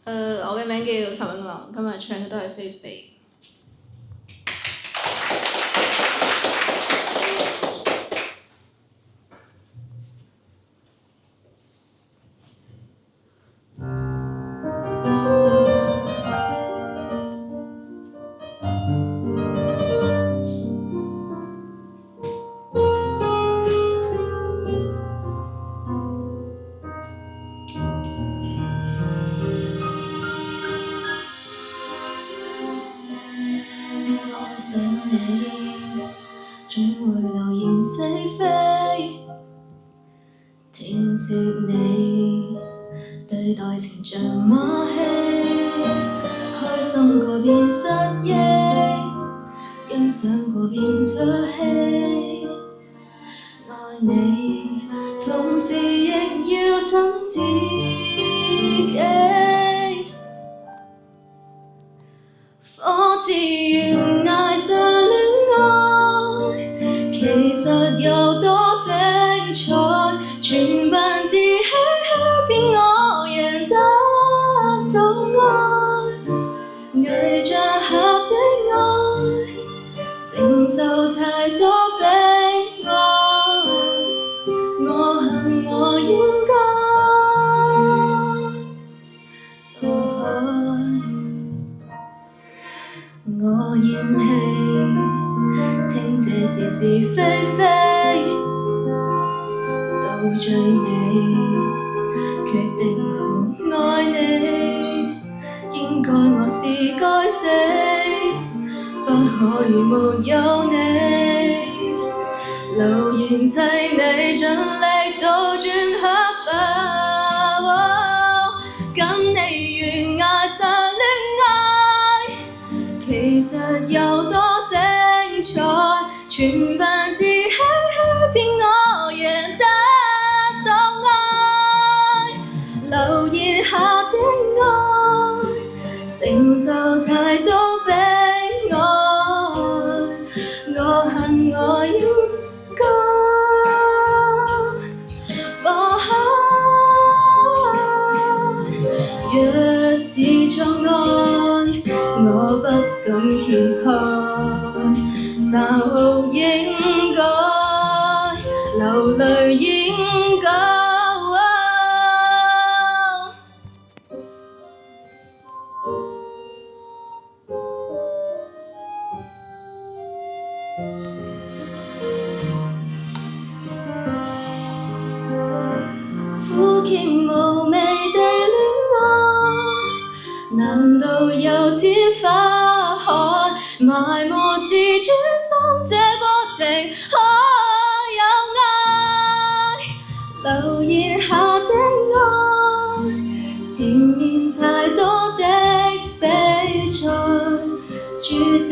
我嘅名叫陳永霖，今日唱嘅都係菲菲。愛上你，總會流言蜚蜚。聽說你對待情像馬戲，開心過便失憶，欣賞過便唾棄。愛你，同時亦要憎自己。火似懸崖上戀愛，其實有多精彩，全憑自欺騙我贏得到愛，偽裝下的愛，成就太多悲哀，我恨我應該墮海。我厭棄聽這是是非非，到最尾決定來沒愛你，應該我是該死，不可以沒有你，留言替你盡力倒轉黑白，跟你懸崖上戀愛，其實有多精彩，全憑自欺騙我贏得到愛，留言下的愛，成就太多悲哀，我恨我應該放開，若是錯愛，我不敢揭開，殘酷應該，流淚應該。苦澀無味地戀愛，難道又似花海，埋沒自尊心這過程可有愛，留言下的愛，前面太多的比賽，注定